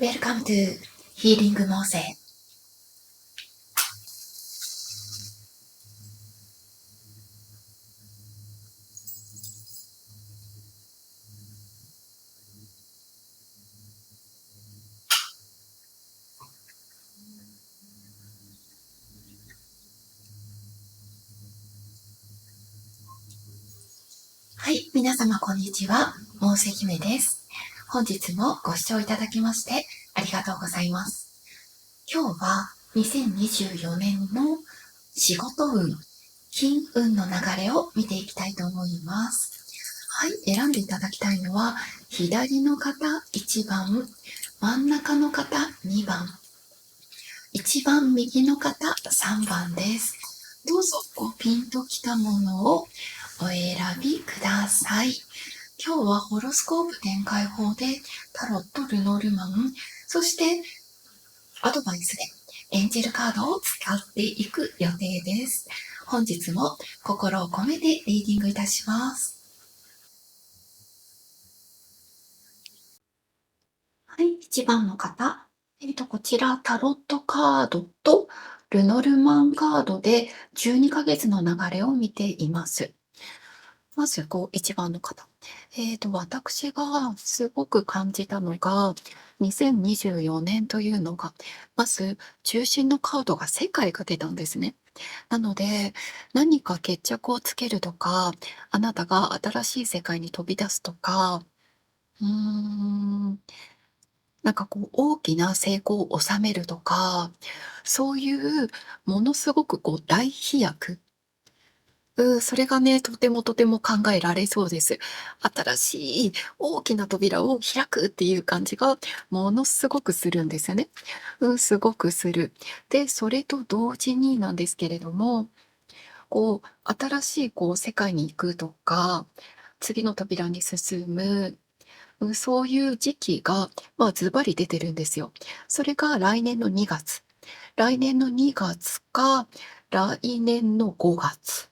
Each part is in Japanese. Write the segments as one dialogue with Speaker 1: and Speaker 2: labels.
Speaker 1: Welcome to Healing Mose。はい、皆様こんにちは。モーセ姫です。本日もご視聴いただきましてありがとうございます。今日は2024年の仕事運、金運の流れを見ていきたいと思います。はい、選んでいただきたいのは左の方1番、真ん中の方2番、一番右の方3番です。どうぞピンときたものをお選びください。今日はホロスコープ展開法でタロット、ルノルマン、そしてアドバイスでエンジェルカードを使っていく予定です。本日も心を込めてリーディングいたします。はい、1番の方。こちらタロットカードとルノルマンカードで12ヶ月の流れを見ています。まず1番の方。私がすごく感じたのが、2024年というのが、まず中心のカードが世界が出たんですね。なので、何か決着をつけるとか、あなたが新しい世界に飛び出すとか、うーん、なんか大きな成功を収めるとか、そういうものすごく大飛躍、それがね、とてもとても考えられそうです。新しい大きな扉を開くっていう感じがものすごくするんですよね。すごくする。で、それと同時になんですけれども、新しい世界に行くとか、次の扉に進む、そういう時期が、ズバリ出てるんですよ。それが来年の2月。来年の2月か、来年の5月。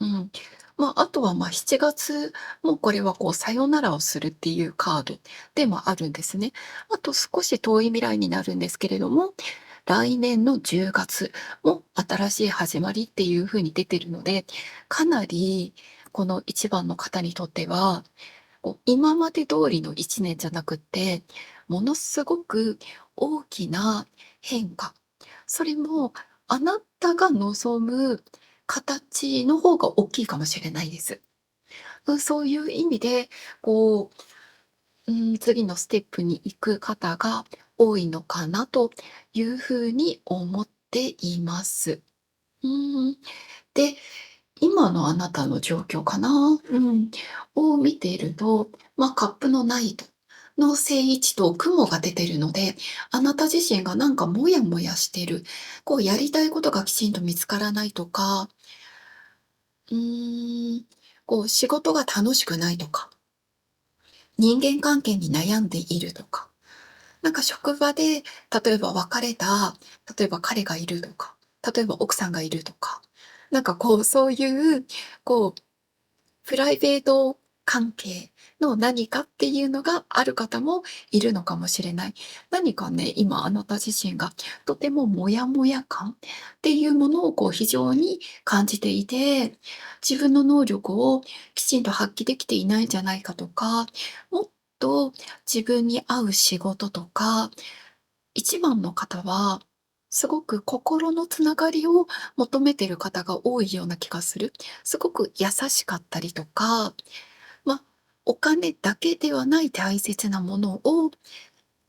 Speaker 1: うん。あとは、7月もこれはさよならをするっていうカードでもあるんですね。あと少し遠い未来になるんですけれども、来年の10月も新しい始まりっていう風に出てるので、かなりこの1番の方にとっては、今まで通りの1年じゃなくって、ものすごく大きな変化、それもあなたが望む形の方が大きいかもしれないです。そういう意味で、次のステップに行く方が多いのかなというふうに思っています。うん。で、今のあなたの状況かな、を見ていると、カップのナイトの正位置と雲が出てるので、あなた自身がなんかモヤモヤしてる。やりたいことがきちんと見つからないとか、うーん、仕事が楽しくないとか、人間関係に悩んでいるとか、なんか職場で、例えば別れた、例えば彼がいるとか、例えば奥さんがいるとか、なんかそういう、こう、プライベート関係の何かっていうのがある方もいるのかもしれない。何かね、今あなた自身がとてもモヤモヤ感っていうものを非常に感じていて、自分の能力をきちんと発揮できていないんじゃないかとか、もっと自分に合う仕事とか、一番の方は、すごく心のつながりを求めてる方が多いような気がする。すごく優しかったりとか、ま、お金だけではない大切なものを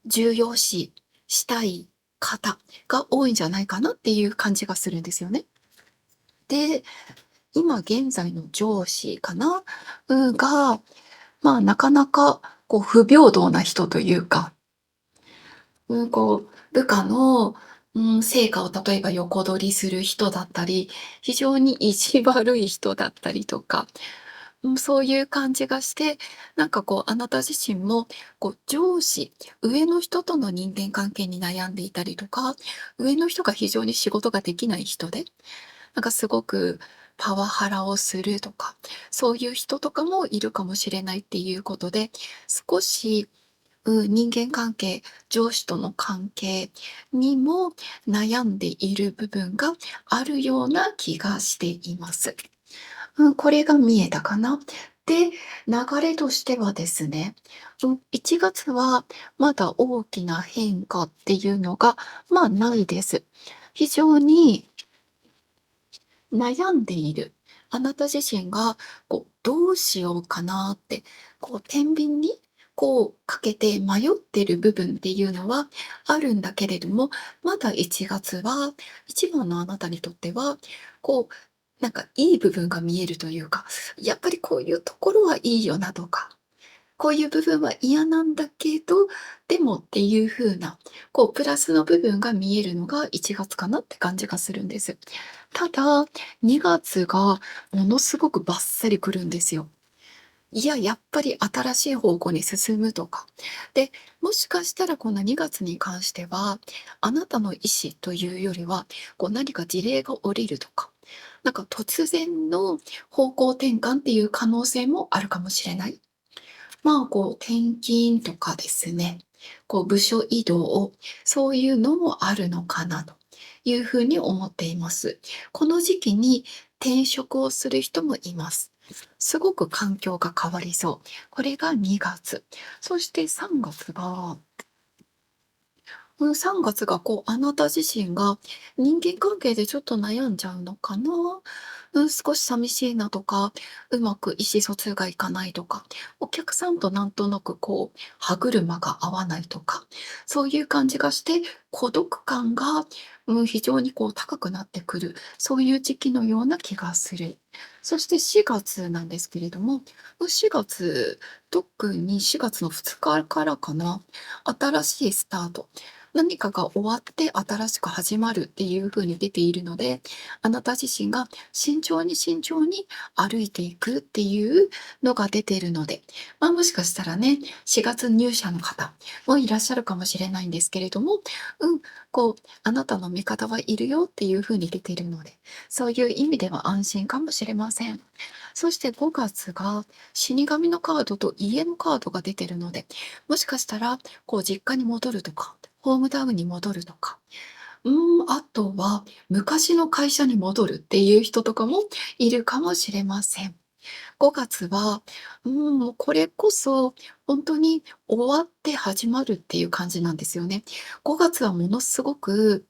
Speaker 1: 重要視したい方が多いんじゃないかなっていう感じがするんですよね。で、今現在の上司かな、が、なかなか不平等な人というか、部下の、成果を例えば横取りする人だったり、非常に意地悪い人だったりとか、そういう感じがして、なんかあなた自身も、上司、上の人との人間関係に悩んでいたりとか、上の人が非常に仕事ができない人で、なんかすごくパワハラをするとか、そういう人とかもいるかもしれないっていうことで、少し人間関係、上司との関係にも悩んでいる部分があるような気がしています。これが見えたかな。で、流れとしてはですね、1月はまだ大きな変化っていうのが、ないです。非常に悩んでいる。あなた自身が、どうしようかなって、天秤に、かけて迷ってる部分っていうのはあるんだけれども、まだ1月は、一番のあなたにとっては、こう、なんかいい部分が見えるというか、やっぱりこういうところはいいよなとか、こういう部分は嫌なんだけど、でもっていう風な、プラスの部分が見えるのが1月かなって感じがするんです。ただ、2月がものすごくバッサリ来るんですよ。いや、やっぱり新しい方向に進むとか。で、もしかしたらこの2月に関しては、あなたの意思というよりは、何か事例が降りるとか、なんか突然の方向転換っていう可能性もあるかもしれない。転勤とかですね、部署移動、そういうのもあるのかなというふうに思っています。この時期に転職をする人もいます。すごく環境が変わりそう。これが2月。そして3月が3月があなた自身が人間関係でちょっと悩んじゃうのかな。少し寂しいなとか、うまく意思疎通がいかないとか、お客さんとなんとなく歯車が合わないとか、そういう感じがして、孤独感が、非常に高くなってくる、そういう時期のような気がする。そして4月なんですけれども、4月、特に4月の2日からかな、新しいスタート。何かが終わって新しく始まるっていう風に出ているので、あなた自身が慎重に慎重に歩いていくっていうのが出ているので、もしかしたらね、4月入社の方もいらっしゃるかもしれないんですけれども、うん、あなたの味方はいるよっていう風に出ているので、そういう意味では安心かもしれません。そして5月が死神のカードと家のカードが出ているので、もしかしたら、実家に戻るとか、ホームタウンに戻るとか、あとは昔の会社に戻るっていう人とかもいるかもしれません。5月は、これこそ本当に終わって始まるっていう感じなんですよね。5月はものすごく、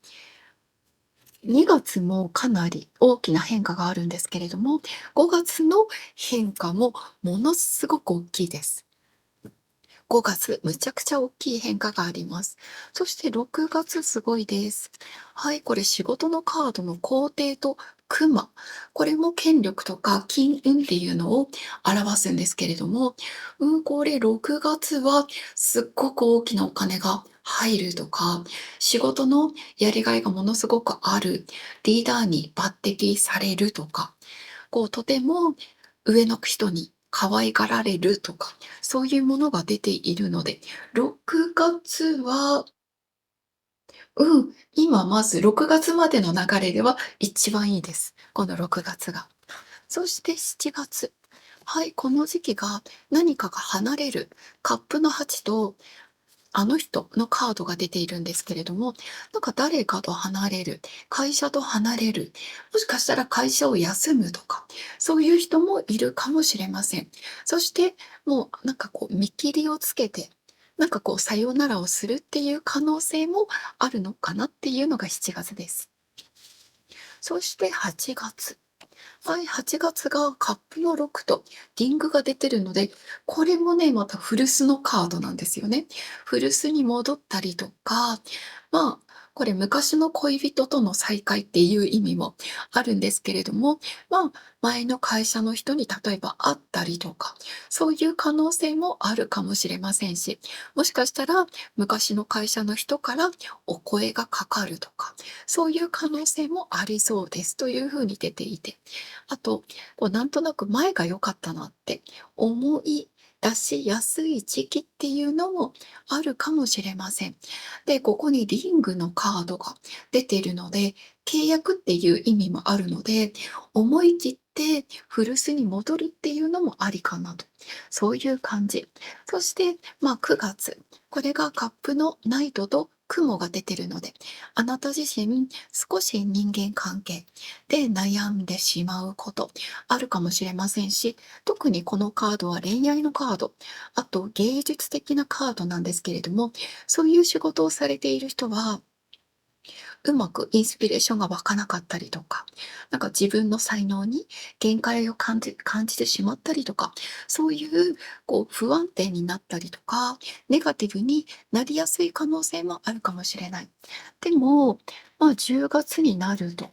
Speaker 1: 2月もかなり大きな変化があるんですけれども、5月の変化もものすごく大きいです。5月、むちゃくちゃ大きい変化があります。そして6月すごいです。はい、これ仕事のカードの皇帝と熊。これも権力とか金運っていうのを表すんですけれども、これ6月はすっごく大きなお金が入るとか、仕事のやりがいがものすごくある、リーダーに抜擢されるとか、とても上の人に可愛がられるとか、そういうものが出ているので、6月は、今まず6月までの流れでは一番いいです。この6月が。そして7月。はい、この時期が何かが離れる。カップの8とあの人のカードが出ているんですけれども、なんか誰かと離れる、会社と離れる、もしかしたら会社を休むとか、そういう人もいるかもしれません。そして、もうなんか見切りをつけて、なんかさようならをするっていう可能性もあるのかなっていうのが7月です。そして8月。はい、8月がカップの6とリングが出てるので、これもね、また古巣のカードなんですよね。古巣に戻ったりとか、まあ、これ昔の恋人との再会っていう意味もあるんですけれども、前の会社の人に例えば会ったりとか、そういう可能性もあるかもしれませんし、もしかしたら昔の会社の人からお声がかかるとか、そういう可能性もありそうですというふうに出ていて、あと、なんとなく前が良かったなって思い出しやすい時期っていうのもあるかもしれません。で、ここにリングのカードが出ているので、契約っていう意味もあるので、思い切って古巣に戻るっていうのもありかなと。そういう感じ。そして、9月。これがカップのナイトと雲が出てるので、あなた自身少し人間関係で悩んでしまうことあるかもしれませんし、特にこのカードは恋愛のカード、あと芸術的なカードなんですけれども、そういう仕事をされている人は、うまくインスピレーションが湧かなかったりとか、なんか自分の才能に限界を感じてしまったりとか、そういう不安定になったりとか、ネガティブになりやすい可能性もあるかもしれない。でも、10月になると、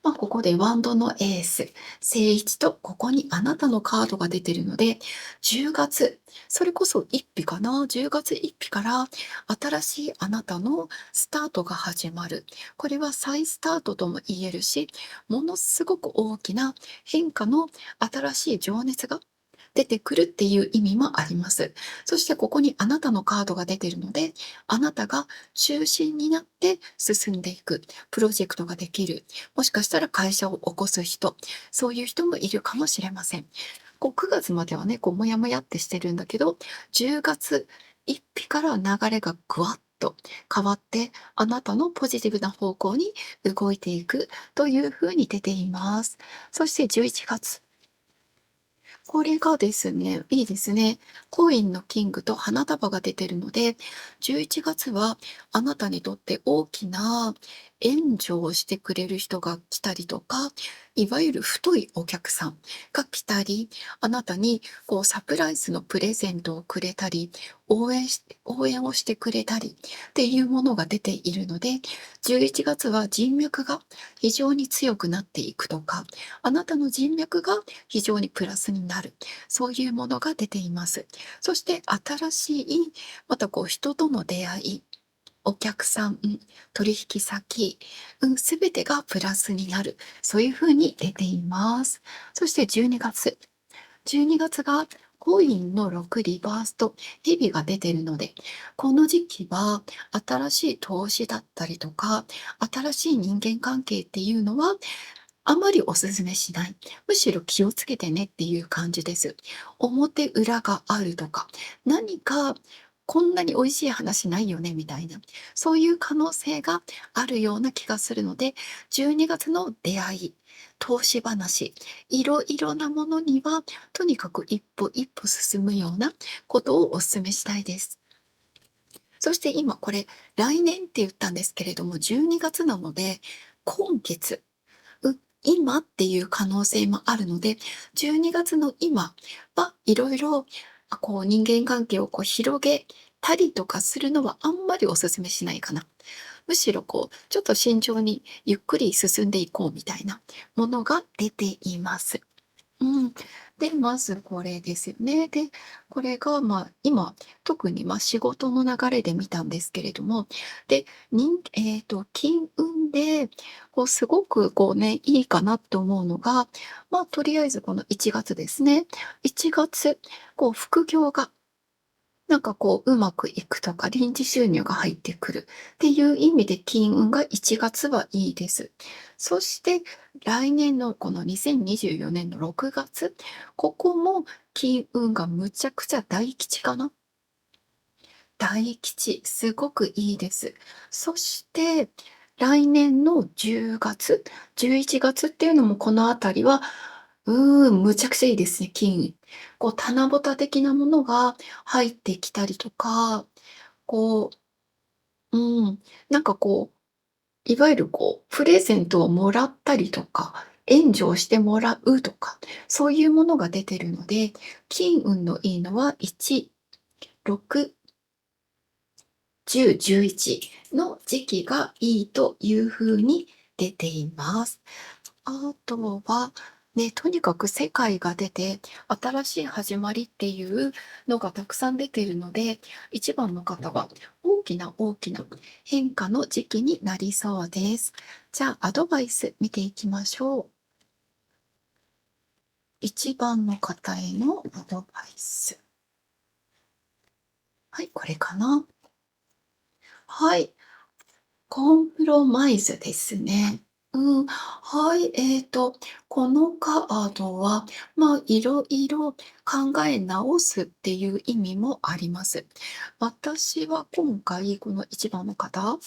Speaker 1: ここでワンドのエース、正位置とここにあなたのカードが出てるので、10月、それこそ1日かな、10月1日から新しいあなたのスタートが始まる。これは再スタートとも言えるし、ものすごく大きな変化の新しい情熱が出てくるっていう意味もあります。そしてここにあなたのカードが出てるので、あなたが中心になって進んでいく、プロジェクトができる、もしかしたら会社を起こす人、そういう人もいるかもしれません。9月まではね、もやもやってしてるんだけど、10月1日から流れがぐわっと変わって、あなたのポジティブな方向に動いていくというふうに出ています。そして11月。これがですね、いいですね。コインのキングと花束が出てるので、11月はあなたにとって大きな援助をしてくれる人が来たりとか、いわゆる太いお客さんが来たり、あなたにサプライズのプレゼントをくれたり、応援をしてくれたりっていうものが出ているので、11月は人脈が非常に強くなっていくとか、あなたの人脈が非常にプラスになる。そういうものが出ています。そして新しい、また人との出会い、お客さん、取引先、すべてがプラスになる。そういうふうに出ています。そして12月。12月がコインの6リバースとヘビが出ているので、この時期は新しい投資だったりとか、新しい人間関係っていうのはあまりお勧めしない。むしろ気をつけてねっていう感じです。表裏があるとか、何かこんなに美味しい話ないよねみたいな、そういう可能性があるような気がするので、12月の出会い、投資話、いろいろなものには、とにかく一歩一歩進むようなことをお勧めしたいです。そして今これ、来年って言ったんですけれども、12月なので、今月、今っていう可能性もあるので、12月の今はいろいろ、人間関係を広げたりとかするのはあんまりお勧めしないかな。むしろちょっと慎重にゆっくり進んでいこうみたいなものが出ています。うん。で、まずこれですよね。で、これが、今、特に、仕事の流れで見たんですけれども、で、金運で、すごくいいかなと思うのが、とりあえずこの1月ですね。1月、副業がなんかうまくいくとか、臨時収入が入ってくるっていう意味で金運が1月はいいです。そして、来年のこの2024年の6月、ここも金運がむちゃくちゃ大吉かな。大吉、すごくいいです。そして、来年の10月、11月っていうのもこのあたりは、むちゃくちゃいいですね、金。棚ぼた的なものが入ってきたりとか、こうん、なんかいわゆるプレゼントをもらったりとか、援助をしてもらうとか、そういうものが出てるので、金運のいいのは1、6、10、11の時期がいいという風に出ています。あとは、ね、とにかく世界が出て、新しい始まりっていうのがたくさん出ているので、一番の方は大きな大きな変化の時期になりそうです。じゃあ、アドバイス見ていきましょう。一番の方へのアドバイス。はい、これかな。はい。コンプロマイズですね。うん。はい、このカードは、いろいろ考え直すっていう意味もあります。私は今回、この1番の方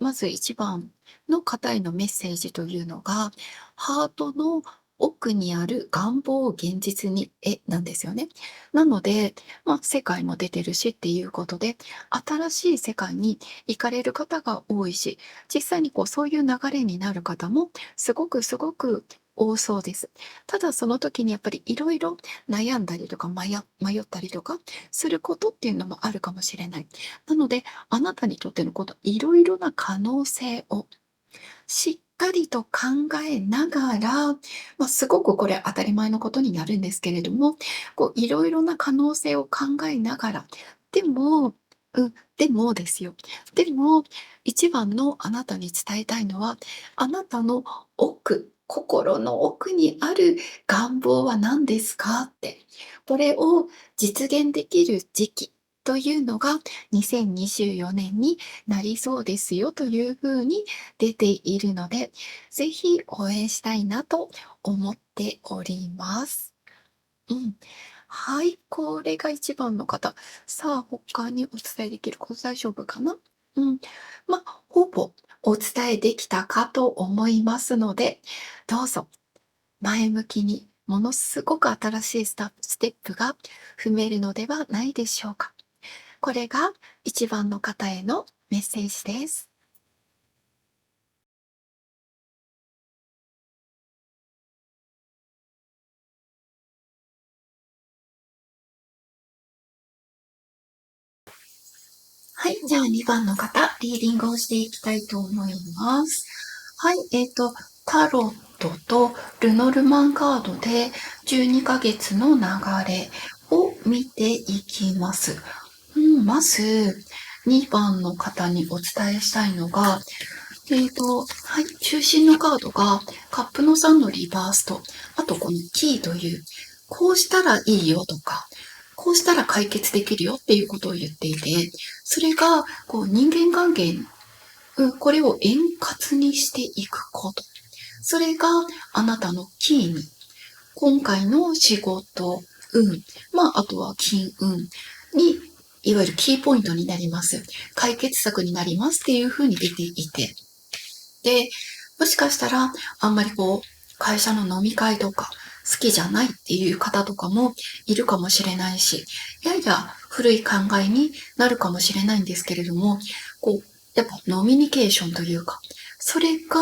Speaker 1: まず1番の方へのメッセージというのが、ハートの奥にある願望を現実になんですよね。なので、世界も出てるしっていうことで、新しい世界に行かれる方が多いし、実際にそういう流れになる方もすごくすごく多そうです。ただその時にやっぱりいろいろ悩んだりとか迷ったりとかすることっていうのもあるかもしれない。なので、あなたにとってのいろいろな可能性をしっかりと考えながら、すごくこれ当たり前のことになるんですけれども、いろいろな可能性を考えながら、でもでもですよ。でも、一番のあなたに伝えたいのは、あなたの心の奥にある願望は何ですかって。これを実現できる時期というのが2024年になりそうですよというふうに出ているので、ぜひ応援したいなと思っております。うん。はい、これが1番の方。さあ、他にお伝えできること大丈夫かな？うん。ほぼお伝えできたかと思いますので、どうぞ前向きにものすごく新しいステップが踏めるのではないでしょうか。これが1番の方へのメッセージです。はい、じゃあ2番の方、リーディングをしていきたいと思います。はい、タロットとルノルマンカードで12ヶ月の流れを見ていきます。まず、2番の方にお伝えしたいのが、はい、中心のカードがカップの3のリバースと、あとこのキーという、こうしたらいいよとか、こうしたら解決できるよっていうことを言っていて、それが人間関係、これを円滑にしていくこと。それがあなたのキーに、今回の仕事、あとは金運に、いわゆるキーポイントになります。解決策になりますっていうふうに出ていて、で、もしかしたら、あんまり会社の飲み会とか好きじゃないっていう方とかもいるかもしれないし、やや古い考えになるかもしれないんですけれども、やっぱノミニケーションというか、それが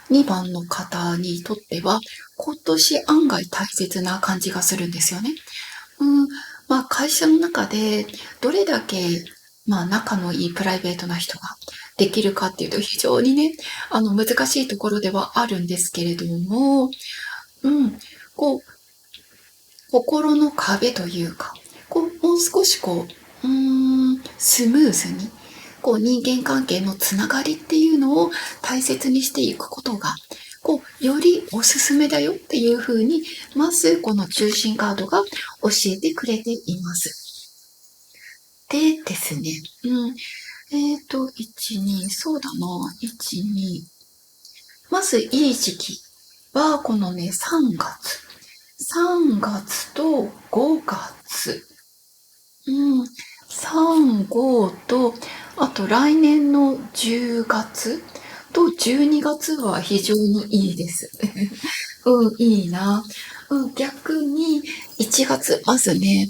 Speaker 1: 2番の方にとっては、今年案外大切な感じがするんですよね。うん、会社の中でどれだけ、仲のいいプライベートな人ができるかっていうと非常にね、難しいところではあるんですけれども、うん、こう、心の壁というか、もう少しスムーズに、人間関係のつながりっていうのを大切にしていくことが、よりおすすめだよっていうふうに、まずこの中心カードが教えてくれています。でですね、1、2、そうだな、1、2。まずいい時期は、このね、3月。3月と5月。3、5と、あと来年の10月と12月は非常にいいです。いいな。逆に1月、まずね、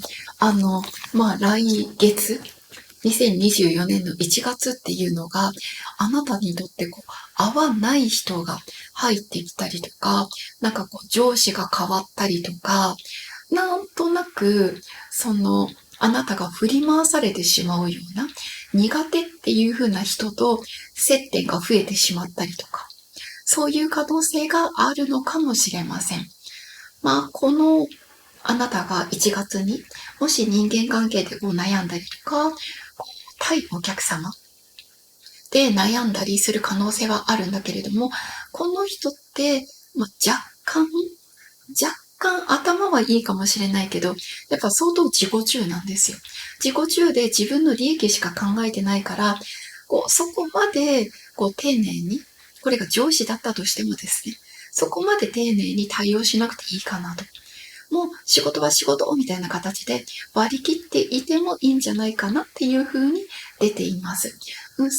Speaker 1: 来月、2024年の1月っていうのが、あなたにとって合わない人が入ってきたりとか、上司が変わったりとか、なんとなく、あなたが振り回されてしまうような、苦手っていう風な人と接点が増えてしまったりとか、そういう可能性があるのかもしれません。このあなたが1月に、もし人間関係で悩んだりとか、対お客様で悩んだりする可能性はあるんだけれども、この人って、若干頭はいいかもしれないけど、やっぱ相当自己中なんですよ。自己中で自分の利益しか考えてないから、そこまで、丁寧に、これが上司だったとしてもですね、そこまで丁寧に対応しなくていいかなと。もう仕事は仕事みたいな形で割り切っていてもいいんじゃないかなっていう風に出ています。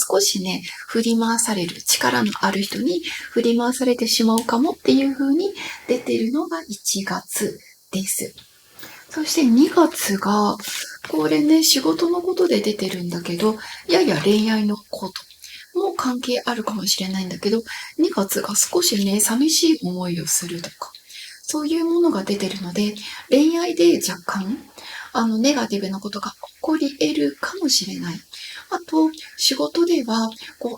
Speaker 1: 少しね、振り回される、力のある人に振り回されてしまうかもっていう風に出てるのが1月です。そして2月が、これね、仕事のことで出てるんだけど、やや恋愛のことも関係あるかもしれないんだけど、2月が少しね、寂しい思いをするとか、そういうものが出てるので、恋愛で若干、ネガティブなことが起こり得るかもしれない。あと、仕事では、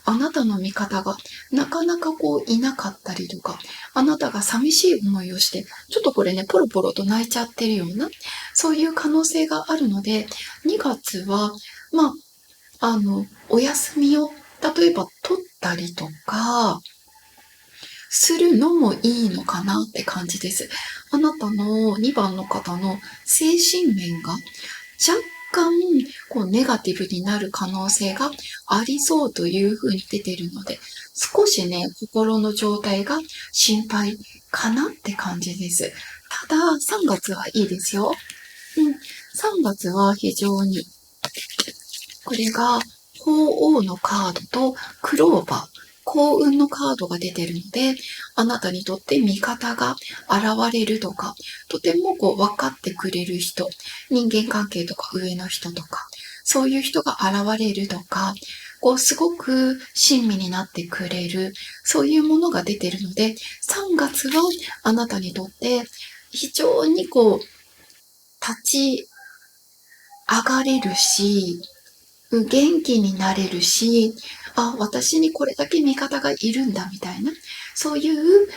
Speaker 1: あなたの味方がなかなかいなかったりとか、あなたが寂しい思いをして、ちょっとこれね、ポロポロと泣いちゃってるような、そういう可能性があるので、2月は、お休みを、例えば取ったりとか、するのもいいのかなって感じです。あなたの2番の方の精神面が若干ネガティブになる可能性がありそうという風に出てるので、少しね、心の状態が心配かなって感じです。ただ、3月はいいですよ。3月は非常に、これが鳳凰のカードとクローバー、幸運のカードが出てるので、あなたにとって味方が現れるとか、とても分かってくれる人、人間関係とか上の人とか、そういう人が現れるとか、すごく親身になってくれる、そういうものが出てるので、3月はあなたにとって非常に立ち上がれるし、元気になれるし、私にこれだけ味方がいるんだみたいな、そういう、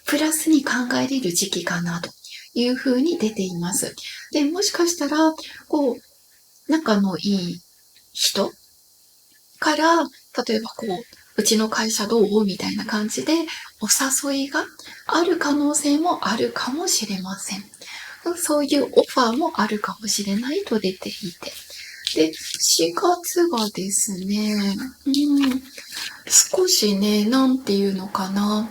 Speaker 1: プラスに考えれる時期かなというふうに出ています。で、もしかしたら、仲のいい人から、例えばうちの会社どうみたいな感じでお誘いがある可能性もあるかもしれません。そういうオファーもあるかもしれないと出ていて。で、4月がですね、少しね、なんていうのかな。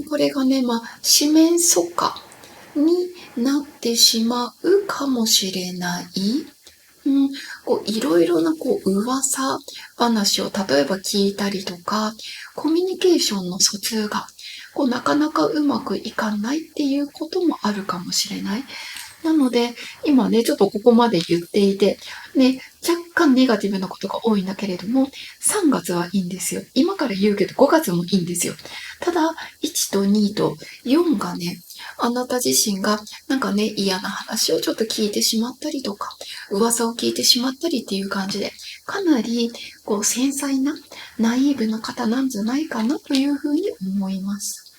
Speaker 1: これがね、四面楚歌になってしまうかもしれない。いろいろな噂話を例えば聞いたりとか、コミュニケーションの疎通がなかなかうまくいかないっていうこともあるかもしれない。なので、今ね、ちょっとここまで言っていて、ね、若干ネガティブなことが多いんだけれども、3月はいいんですよ。今から言うけど5月もいいんですよ。ただ、1と2と4がね、あなた自身がなんかね、嫌な話をちょっと聞いてしまったりとか、噂を聞いてしまったりっていう感じで、かなり繊細な、ナイーブな方なんじゃないかなというふうに思います。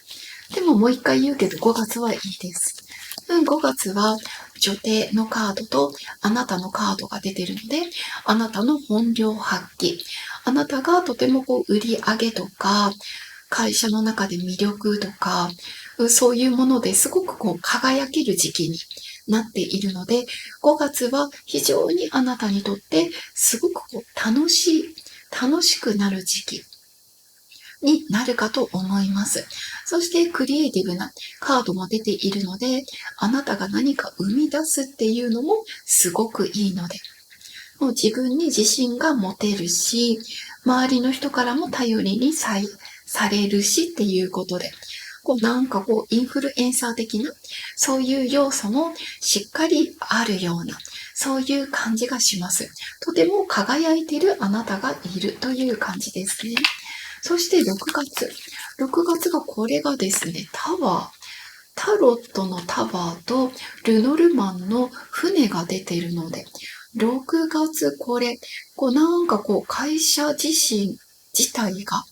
Speaker 1: でももう一回言うけど5月はいいです。5月は女帝のカードとあなたのカードが出てるので、あなたの本領発揮。あなたがとても売り上げとか、会社の中で魅力とか、そういうものですごく輝ける時期になっているので、5月は非常にあなたにとってすごく楽しくなる時期になるかと思います。そしてクリエイティブなカードも出ているので、あなたが何か生み出すっていうのもすごくいいので、もう自分に自信が持てるし、周りの人からも頼りにされるしっていうことで、なんかインフルエンサー的な、そういう要素もしっかりあるような、そういう感じがします。とても輝いてるあなたがいるという感じですね。そして6月。6月がこれがですね、タワー。タロットのタワーとルノルマンの船が出ているので、6月これ、なんか会社自身自体が、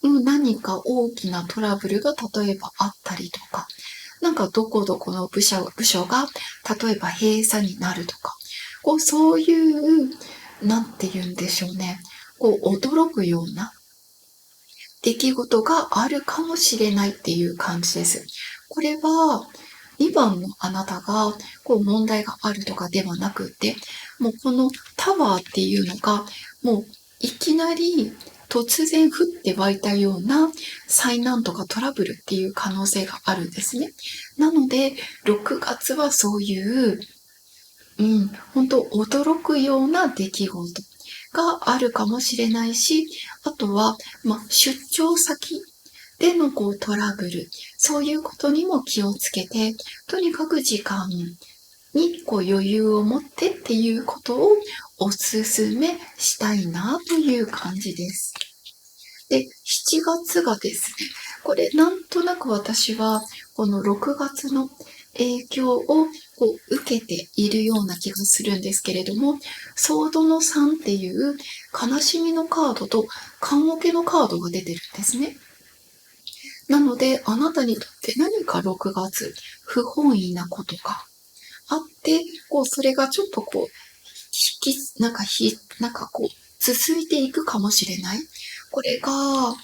Speaker 1: 何か大きなトラブルが例えばあったりとか、なんかどこどこの部署が例えば閉鎖になるとか、そういう、なんて言うんでしょうね。驚くような出来事があるかもしれないっていう感じです。これは2番のあなたが問題があるとかではなくて、もうこのタワーっていうのがもういきなり突然降って湧いたような災難とかトラブルっていう可能性があるんですね。なので、6月はそういう、本当驚くような出来事があるかもしれないし、あとは、出張先でのトラブル、そういうことにも気をつけて、とにかく時間に余裕を持ってっていうことをお勧めしたいなという感じです。で、7月がですね、これなんとなく私はこの6月の影響を受けているような気がするんですけれども、ソードの3っていう悲しみのカードと棺桶のカードが出てるんですね。なので、あなたにとって何か6月、不本意なことがあって、それがちょっと続いていくかもしれない。これが、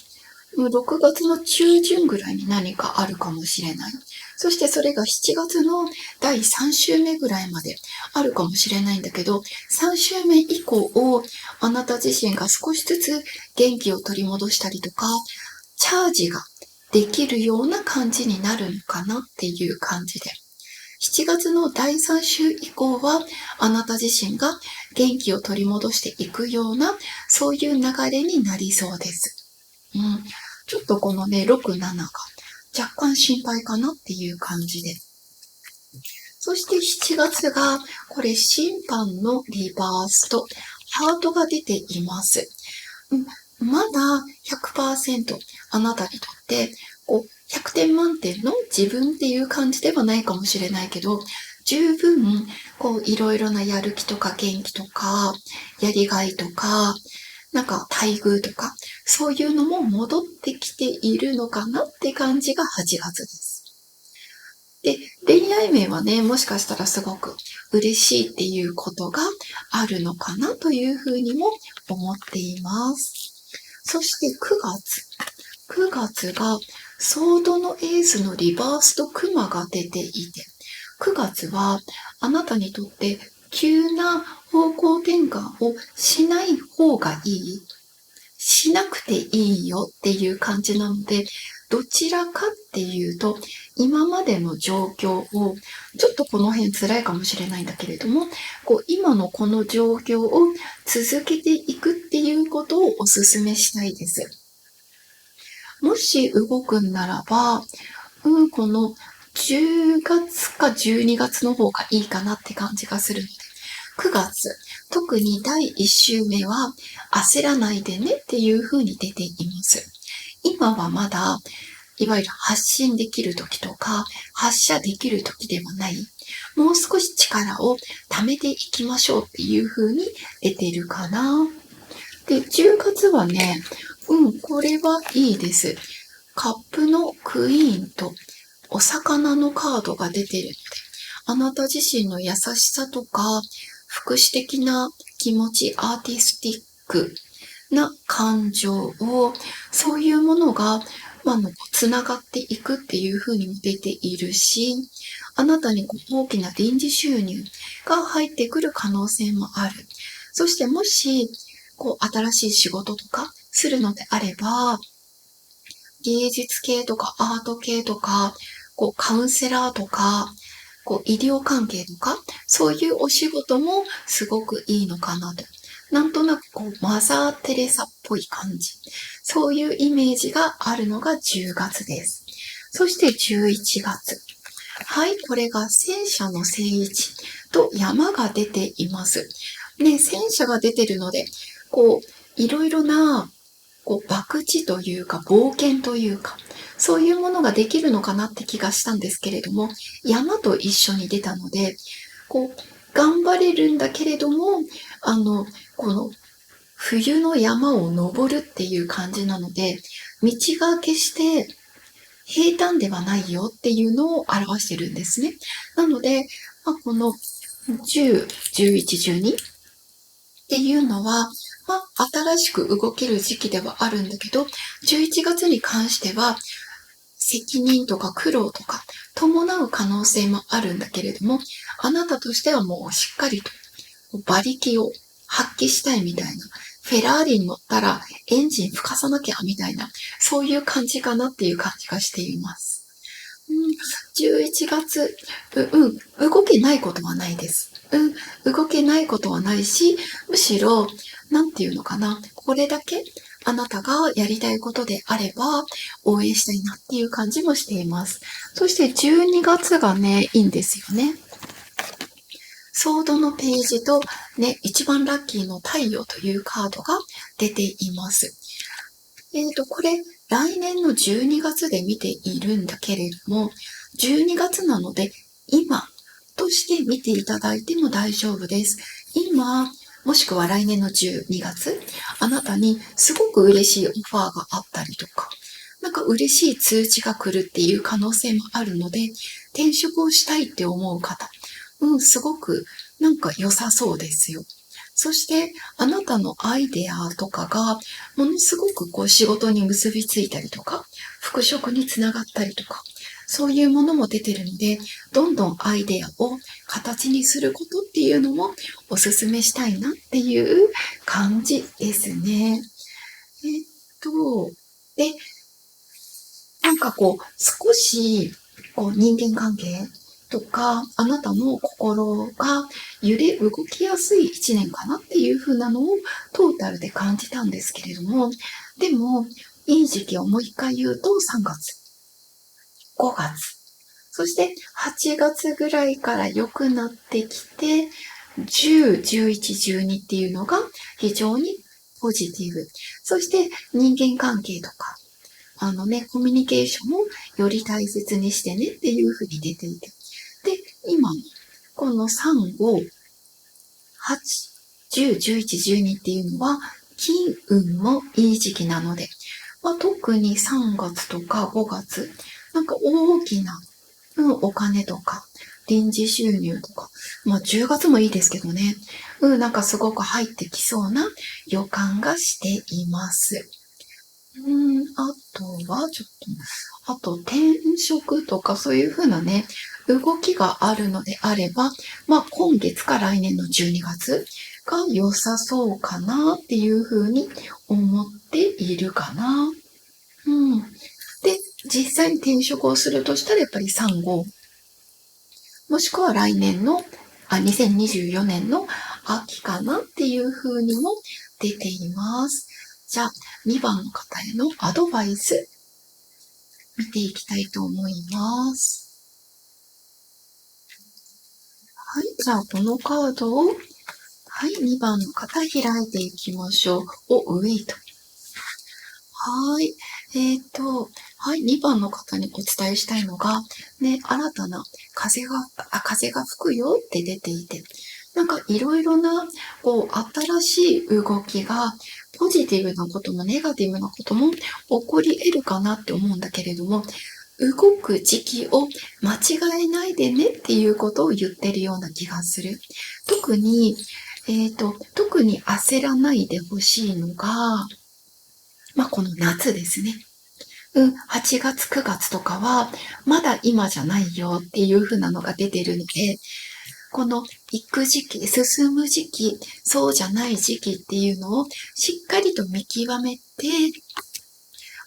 Speaker 1: 6月の中旬ぐらいに何かあるかもしれない。そしてそれが7月の第3週目ぐらいまであるかもしれないんだけど、3週目以降、あなた自身が少しずつ元気を取り戻したりとか、チャージができるような感じになるのかなっていう感じで。7月の第3週以降は、あなた自身が元気を取り戻していくような、そういう流れになりそうです。ちょっとこのね、6、7が若干心配かなっていう感じで。そして7月が、これ審判のリバースとハートが出ています。まだ 100% あなたにとって100点満点の自分っていう感じではないかもしれないけど、十分いろいろなやる気とか元気とかやりがいとか待遇とかそういうのも戻ってきているのかなって感じが8月です。で、恋愛面はね、もしかしたらすごく嬉しいっていうことがあるのかなというふうにも思っています。そして9月がソードのエースのリバースとクマが出ていて、9月はあなたにとって急な方向転換をしない方がいい。しなくていいよっていう感じなので、どちらかっていうと、今までの状況を、ちょっとこの辺辛いかもしれないんだけれども、今のこの状況を続けていくっていうことをお勧めしたいです。もし動くんならば、この10月か12月の方がいいかなって感じがするので、9月、特に第1週目は焦らないでねっていう風に出ています。今はまだ、いわゆる発信できる時とか、発射できる時ではない。もう少し力を貯めていきましょうっていう風に出てるかな。で、10月はね、これはいいです。カップのクイーンとお魚のカードが出てるので、あなた自身の優しさとか、福祉的な気持ち、アーティスティックな感情を、そういうものが、つながっていくっていう風にも出ているし、あなたに大きな臨時収入が入ってくる可能性もある。そしてもし、新しい仕事とかするのであれば、芸術系とかアート系とか、カウンセラーとか、医療関係とか、そういうお仕事もすごくいいのかなと。なんとなくマザー・テレサっぽい感じ。そういうイメージがあるのが10月です。そして11月。はい、これが戦車の聖一と山が出ています。ね、戦車が出てるので、いろいろな博打というか冒険というか、そういうものができるのかなって気がしたんですけれども、山と一緒に出たので、頑張れるんだけれども、この冬の山を登るっていう感じなので、道が決して平坦ではないよっていうのを表してるんですね。なので、この10、11、12っていうのは、新しく動ける時期ではあるんだけど、11月に関しては、責任とか苦労とか伴う可能性もあるんだけれども、あなたとしてはもうしっかりと馬力を発揮したいみたいなフェラーリに乗ったらエンジン吹かさなきゃみたいな、そういう感じかなっていう感じがしています。11月、動けないことはないです。動けないことはないし、むしろ、なんていうのかな、これだけあなたがやりたいことであれば、応援したいなっていう感じもしています。そして12月がね、いいんですよね。ソードのページとね、一番ラッキーの太陽というカードが出ています。これ、来年の12月で見ているんだけれども、12月なので、今として見ていただいても大丈夫です。今、もしくは来年の12月、あなたにすごく嬉しいオファーがあったりとか、なんか嬉しい通知が来るっていう可能性もあるので、転職をしたいって思う方、すごくなんか良さそうですよ。そして、あなたのアイデアとかが、ものすごくこう仕事に結びついたりとか、復職につながったりとか、そういうものも出てるので、どんどんアイデアを形にすることっていうのもおすすめしたいなっていう感じですね。えっと、で、なんかこう、少し、こう、人間関係とか、あなたの心が揺れ動きやすい一年かなっていう風なのをトータルで感じたんですけれども、でも、いい時期をもう一回言うと3月、5月、そして8月ぐらいから良くなってきて、10、11、12っていうのが非常にポジティブ。そして人間関係とか、コミュニケーションをより大切にしてねっていうふうに出ていて。で、今、この3、5、8、10、11、12っていうのは、金運もいい時期なので、特に3月とか5月、なんか大きな、お金とか、臨時収入とか、10月もいいですけどね、なんかすごく入ってきそうな予感がしています。あとは、あと転職とかそういう風なね、動きがあるのであれば、今月か来年の12月が良さそうかなっていう風に思っているかな。で、実際に転職をするとしたらやっぱり産後、もしくは来年の、2024年の秋かなっていう風にも出ています。じゃあ、2番の方へのアドバイス、見ていきたいと思います。はい、じゃあこのカードを、はい、2番の方開いていきましょう。ウェイト。はい。はい、2番の方にお伝えしたいのが、ね、新たな風が吹くよって出ていて、なんかいろいろな、新しい動きが、ポジティブなこともネガティブなことも起こり得るかなって思うんだけれども、動く時期を間違えないでねっていうことを言ってるような気がする。特に焦らないでほしいのが、この夏ですね。8月、9月とかは、まだ今じゃないよっていう風なのが出てるので、この行く時期、進む時期、そうじゃない時期っていうのをしっかりと見極めて、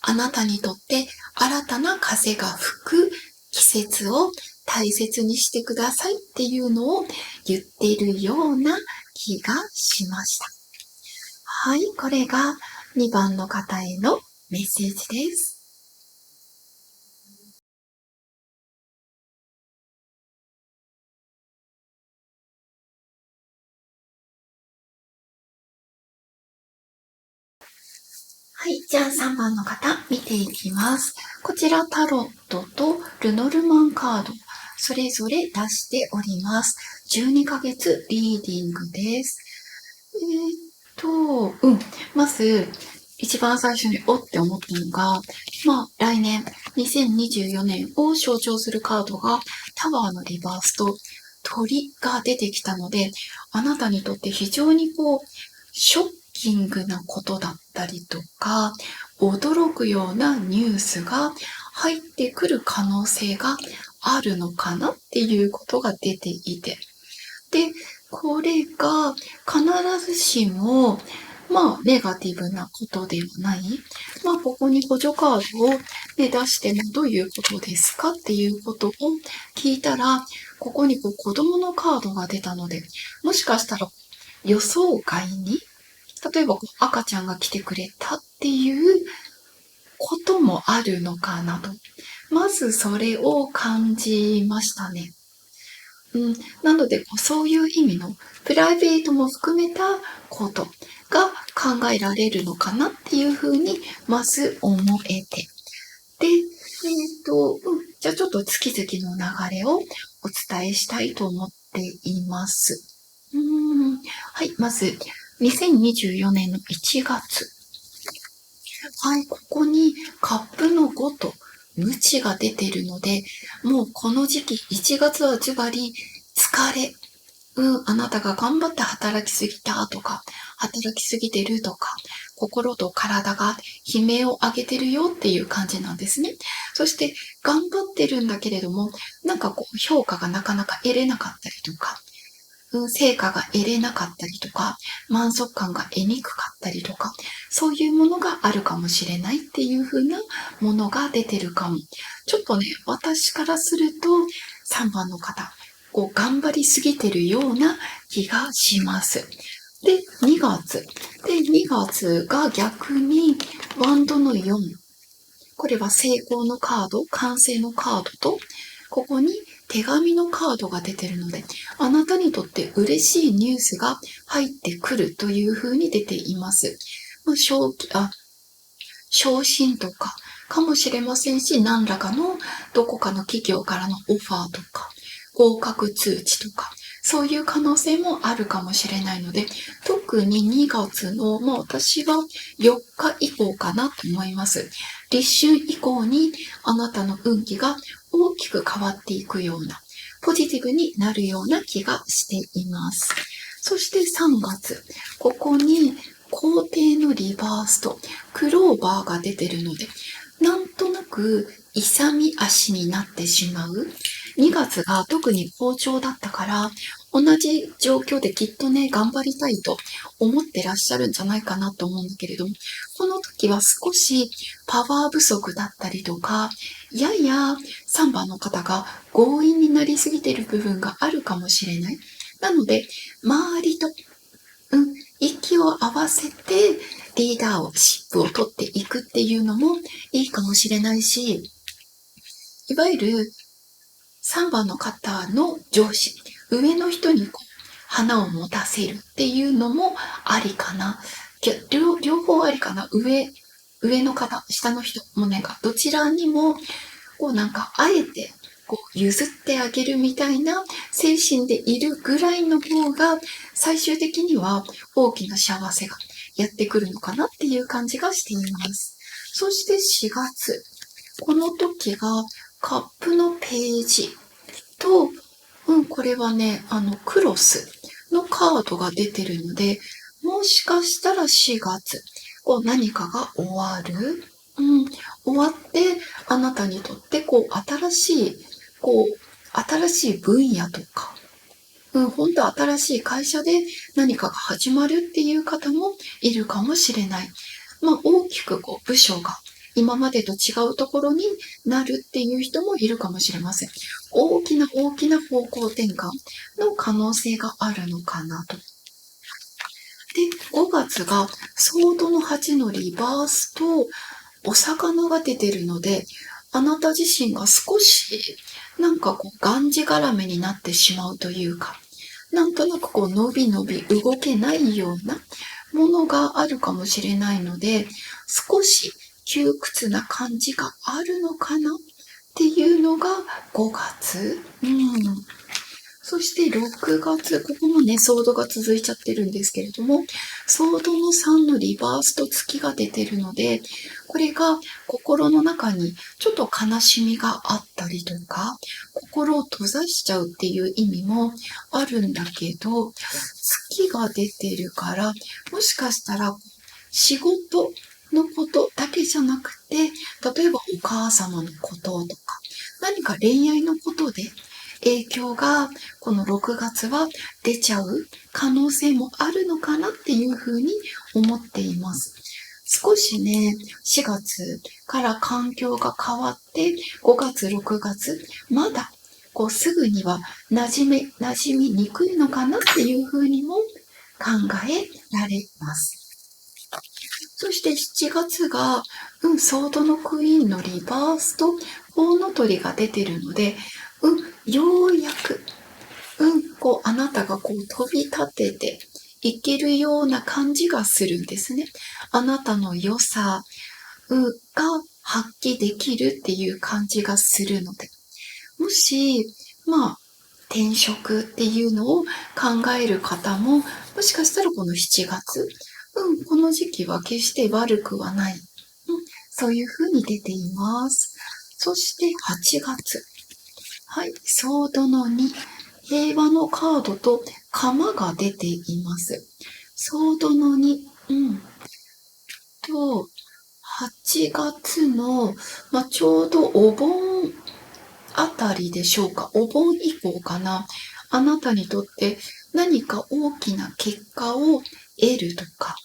Speaker 1: あなたにとって新たな風が吹く季節を大切にしてくださいっていうのを言っているような気がしました。はい、これが2番の方へのメッセージです。はい。じゃあ3番の方、見ていきます。こちらタロットとルノルマンカード、それぞれ出しております。12ヶ月リーディングです。まず、一番最初にって思ったのが、来年、2024年を象徴するカードが、タワーのリバースと鳥が出てきたので、あなたにとって非常にショッキングなことだったりとか、驚くようなニュースが入ってくる可能性があるのかなっていうことが出ていて。で、これが必ずしも、ネガティブなことではない。ここに補助カードを、出してもどういうことですかっていうことを聞いたら、ここに子供のカードが出たので、もしかしたら予想外に、例えば赤ちゃんが来てくれたっていうこともあるのかなと。まずそれを感じましたね。なので、そういう意味のプライベートも含めたことが考えられるのかなっていうふうに、まず思えて。で、じゃあちょっと月々の流れをお伝えしたいと思っています。はい、まず、2024年の1月。はい、ここにカップの5と無知が出てるので、もうこの時期、1月はズバリ疲れ。あなたが頑張って働きすぎたとか、働きすぎてるとか、心と体が悲鳴を上げてるよっていう感じなんですね。そして、頑張ってるんだけれども、評価がなかなか得れなかったりとか、成果が得れなかったりとか、満足感が得にくかったりとか、そういうものがあるかもしれないっていう風なものが出てるかも。ちょっとね、私からすると、3番の方、頑張りすぎてるような気がします。で、2月。で、2月が逆に、ワンドの4。これは成功のカード、完成のカードと、ここに手紙のカードが出てるので、あなたにとって嬉しいニュースが入ってくるという風に出ています。昇進とかかもしれませんし、何らかのどこかの企業からのオファーとか、合格通知とか、そういう可能性もあるかもしれないので、特に2月の、私は4日以降かなと思います。立春以降にあなたの運気が大きく変わっていくような、ポジティブになるような気がしています。そして3月、ここに皇帝のリバースとクローバーが出てるので、なんとなく勇み足になってしまう。2月が特に好調だったから、同じ状況できっとね、頑張りたいと思ってらっしゃるんじゃないかなと思うんだけれども、この時は少しパワー不足だったりとか、やや3番の方が強引になりすぎている部分があるかもしれない。なので、周りと、息を合わせてリーダーシップを取っていくっていうのもいいかもしれないし、いわゆる3番の方の上司、上の人に花を持たせるっていうのもありかな。両方ありかな。上の方、下の人もどちらにも、あえて、譲ってあげるみたいな精神でいるぐらいの方が、最終的には大きな幸せがやってくるのかなっていう感じがしています。そして4月。この時がカップのページと、これはね、クロスのカードが出てるので、もしかしたら4月、何かが終わる。終わって、あなたにとって、新しい分野とか、本当新しい会社で何かが始まるっていう方もいるかもしれない。大きく部署が今までと違うところになるっていう人もいるかもしれません。大きな方向転換の可能性があるのかなと。で、5月がソードの8のリバースとお魚が出てるので、あなた自身が少しがんじがらめになってしまうというか、なんとなくのびのび動けないようなものがあるかもしれないので、少し窮屈な感じがあるのかなっていうのが5月。そして6月、ここもね、ソードが続いちゃってるんですけれども、ソードの3のリバースと月が出てるので、これが心の中にちょっと悲しみがあったりとか、心を閉ざしちゃうっていう意味もあるんだけど、月が出てるから、もしかしたら仕事のことだけじゃなくて、例えばお母様のこととか、何か恋愛のことで影響がこの6月は出ちゃう可能性もあるのかなっていうふうに思っています。少しね、4月から環境が変わって5月、6月、まだこうすぐには馴染みにくいのかなっていうふうにも考えられます。そして7月が、ソードのクイーンのリバースとコウノトリが出てるので、ようやく、こう、あなたがこう飛び立てていけるような感じがするんですね。あなたの良さ、が発揮できるっていう感じがするので。もし、転職っていうのを考える方も、もしかしたらこの7月、この時期は決して悪くはない。そういう風に出ています。そして8月。はい、ソードの2、平和のカードと鎌が出ています。ソードの2、と、8月の、ちょうどお盆あたりでしょうか。お盆以降かな。あなたにとって何か大きな結果を得るとか、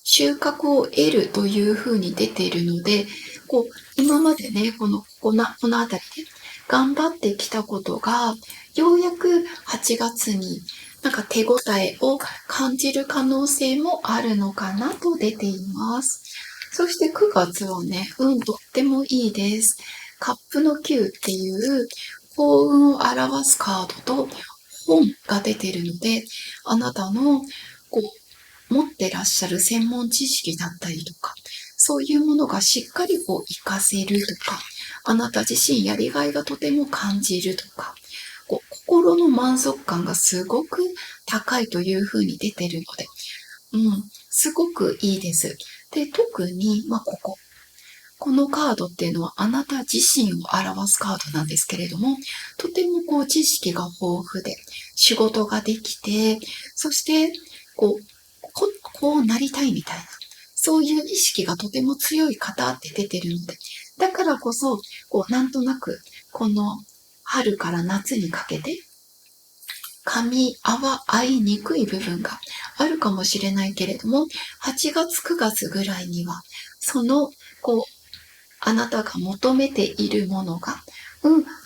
Speaker 1: 収穫を得るというふうに出ているので、こう、今までね、このあたりで頑張ってきたことが、ようやく8月になんか手応えを感じる可能性もあるのかなと出ています。そして9月はね、とってもいいです。カップの9っていう幸運を表すカードと本が出ているので、あなたのこう持ってらっしゃる専門知識だったりとか、そういうものがしっかりこう活かせるとか、あなた自身やりがいがとても感じるとか、心の満足感がすごく高いというふうに出てるので、すごくいいです。で、特に、このカードっていうのはあなた自身を表すカードなんですけれども、とてもこう知識が豊富で、仕事ができて、そしてこうなりたいみたいな、そういう意識がとても強い方って出てるので、だからこそ、なんとなく、この春から夏にかけて、噛み合いにくい部分があるかもしれないけれども、8月9月ぐらいには、その、あなたが求めているものが、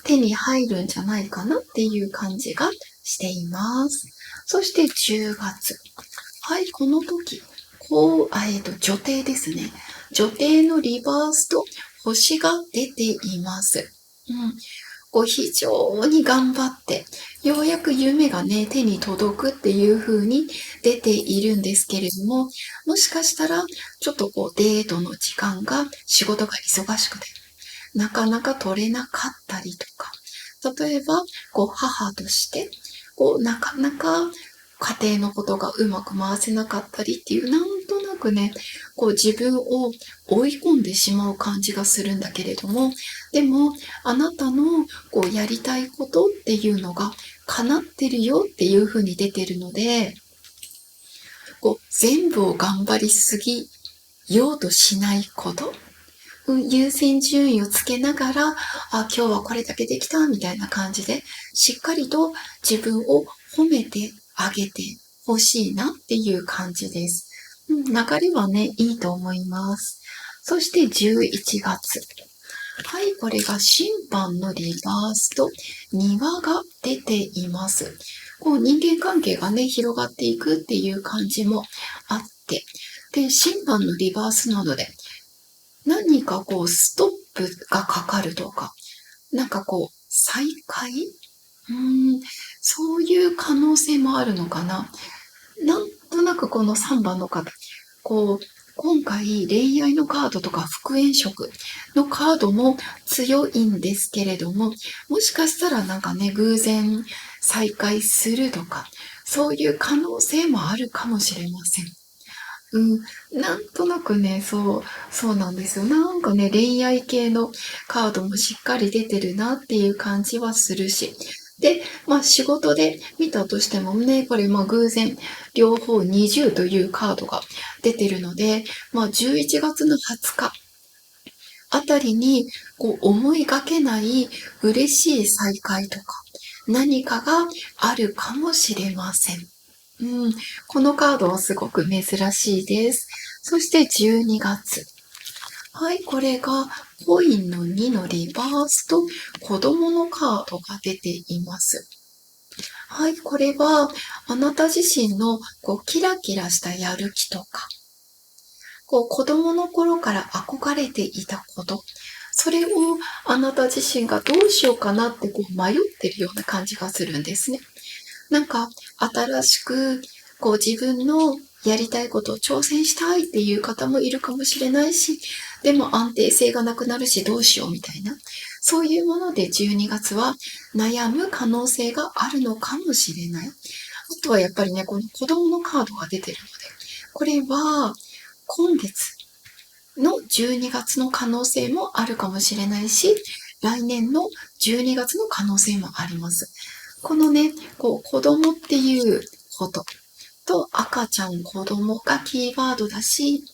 Speaker 1: 手に入るんじゃないかなっていう感じがしています。そして10月。はい、この時、女帝ですね。女帝のリバースと星が出ています。非常に頑張って、ようやく夢がね、手に届くっていう風に出ているんですけれども、もしかしたら、ちょっとデートの時間が仕事が忙しくて、なかなか取れなかったりとか、例えば、母として、なかなか家庭のことがうまく回せなかったりっていう、なんとなくね、自分を追い込んでしまう感じがするんだけれども、でも、あなたのやりたいことっていうのが叶ってるよっていう風に出てるので、全部を頑張りすぎようとしないこと。優先順位をつけながら、今日はこれだけできたみたいな感じで、しっかりと自分を褒めてあげてほしいなっていう感じです。流れはね、いいと思います。そして11月。はい、これが審判のリバースと庭が出ています。人間関係がね、広がっていくっていう感じもあって、で、審判のリバースなので、何かストップがかかるとか、なんか再開そういう可能性もあるのかな。なんとなくこの3番の方、今回恋愛のカードとか復縁色のカードも強いんですけれども、もしかしたらなんかね、偶然再会するとか、そういう可能性もあるかもしれません。なんとなくね、そうなんですよ。なんかね、恋愛系のカードもしっかり出てるなっていう感じはするし。で、仕事で見たとしてもね、これ偶然両方20というカードが出てるので、11月の20日あたりに、思いがけない嬉しい再会とか、何かがあるかもしれません。うん、このカードはすごく珍しいです。そして12月。はい、これがコインの2のリバースと子供のカードが出ています。はい、これはあなた自身のキラキラしたやる気とか、子供の頃から憧れていたこと、それをあなた自身がどうしようかなって迷ってるような感じがするんですね。なんか新しく自分のやりたいことを挑戦したいっていう方もいるかもしれないし、でも安定性がなくなるしどうしようみたいな、そういうもので12月は悩む可能性があるのかもしれない。あとはやっぱりね、この子供のカードが出てるので、これは今月の12月の可能性もあるかもしれないし、来年の12月の可能性もあります。このね、子供っていうことと赤ちゃん、子供がキーワードだし、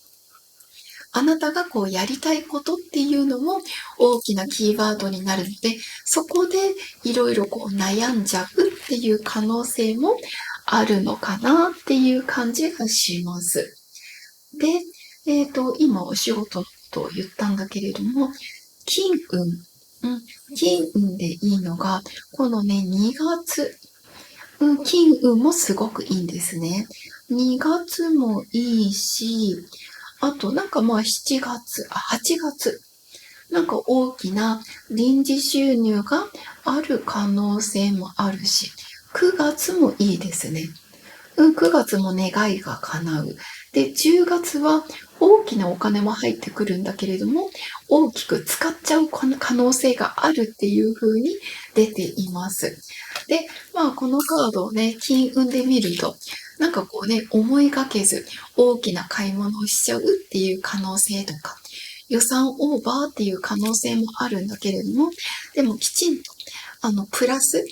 Speaker 1: あなたがやりたいことっていうのも大きなキーワードになるので、そこでいろいろ悩んじゃうっていう可能性もあるのかなっていう感じがします。で、今お仕事のことを言ったんだけれども、金運。金運でいいのが、このね、2月。金運もすごくいいんですね。2月もいいし、あとなんか7月、8月。なんか大きな臨時収入がある可能性もあるし、9月もいいですね。9月も願いが叶う。で、10月は大きなお金も入ってくるんだけれども、大きく使っちゃう可能性があるっていう風に出ています。で、このカードをね、金運で見ると、なんか思いがけず大きな買い物をしちゃうっていう可能性とか、予算オーバーっていう可能性もあるんだけれども、でもきちんと、プラス、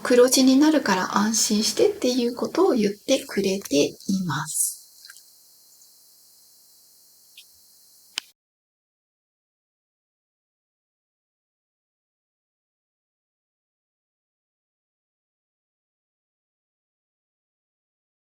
Speaker 1: 黒字になるから安心してっていうことを言ってくれています。